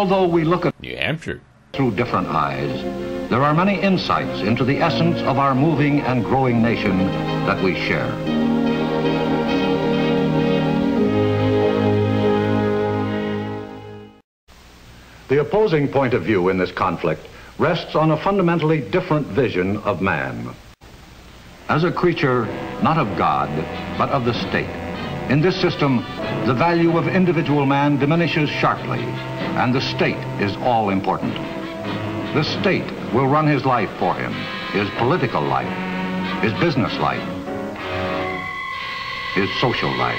although we look at New Hampshire through different eyes, there are many insights into the essence of our moving and growing nation that we share. The opposing point of view in this conflict rests on a fundamentally different vision of man. As a creature, not of God, but of the state. In this system, the value of individual man diminishes sharply, and the state is all important. The state will run his life for him, his political life, his business life, his social life.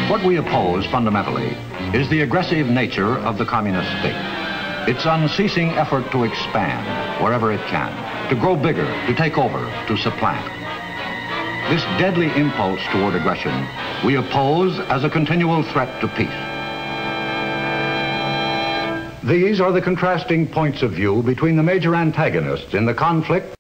What we oppose fundamentally is the aggressive nature of the communist state. Its unceasing effort to expand wherever it can, to grow bigger, to take over, to supplant. This deadly impulse toward aggression we oppose as a continual threat to peace. These are the contrasting points of view between the major antagonists in the conflict.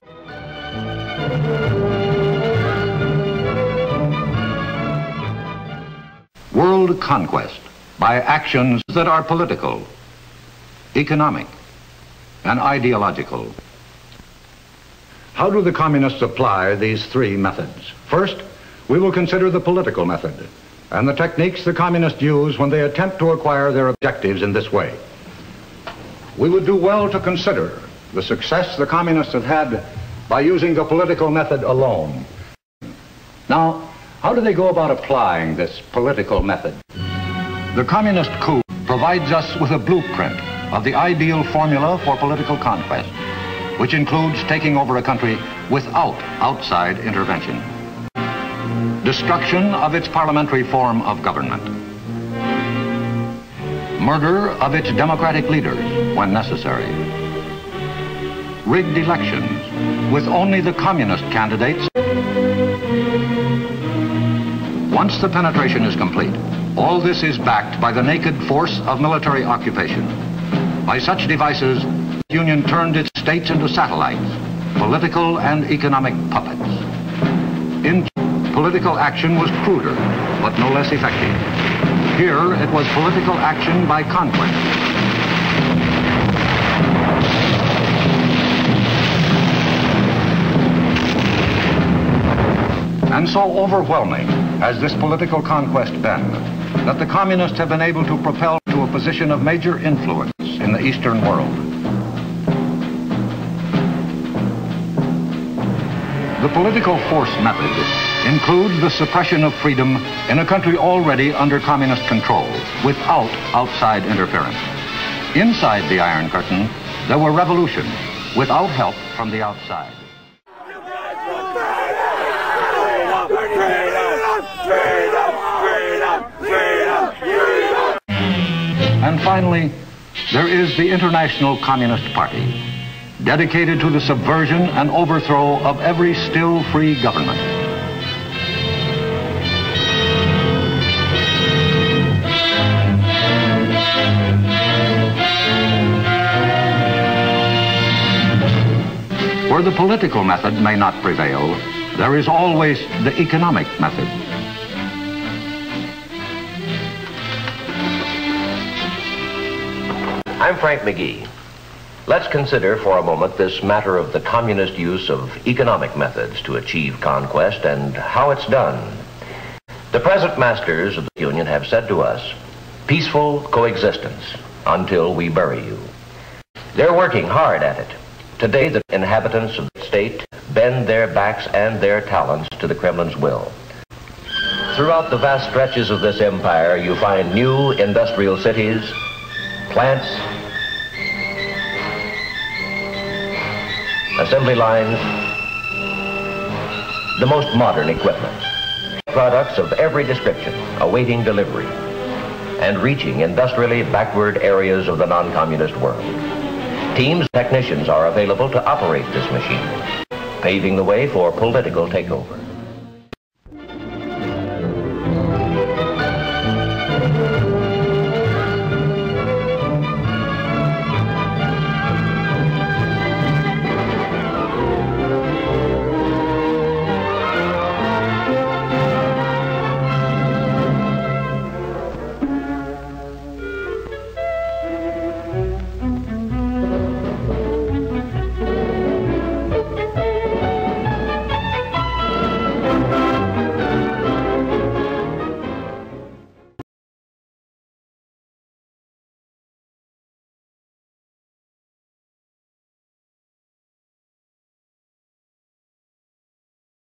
World conquest by actions that are political, economic, and ideological. How do the communists apply these three methods? First, we will consider the political method and the techniques the communists use when they attempt to acquire their objectives in this way. We would do well to consider the success the communists have had by using the political method alone. Now, how do they go about applying this political method? The communist coup provides us with a blueprint of the ideal formula for political conquest, which includes taking over a country without outside intervention. Destruction of its parliamentary form of government. Murder of its democratic leaders when necessary. Rigged elections with only the communist candidates. Once the penetration is complete, all this is backed by the naked force of military occupation. By such devices, the Union turned its states into satellites, political and economic puppets. Political action was cruder, but no less effective. Here, it was political action by conquest. And so overwhelming has this political conquest been that the communists have been able to propel to a position of major influence in the Eastern world. The political force method includes the suppression of freedom in a country already under communist control, without outside interference. Inside the Iron Curtain, there were revolutions without help from the outside. And finally, there is the International Communist Party, dedicated to the subversion and overthrow of every still free government. Where the political method may not prevail, there is always the economic method. I'm Frank McGee. Let's consider for a moment this matter of the communist use of economic methods to achieve conquest and how it's done. The present masters of the Union have said to us, peaceful coexistence until we bury you. They're working hard at it. Today, the inhabitants of the state bend their backs and their talents to the Kremlin's will. Throughout the vast stretches of this empire, you find new industrial cities, plants, assembly lines, the most modern equipment, products of every description awaiting delivery and reaching industrially backward areas of the non-communist world. Teams of technicians are available to operate this machine, paving the way for political takeover.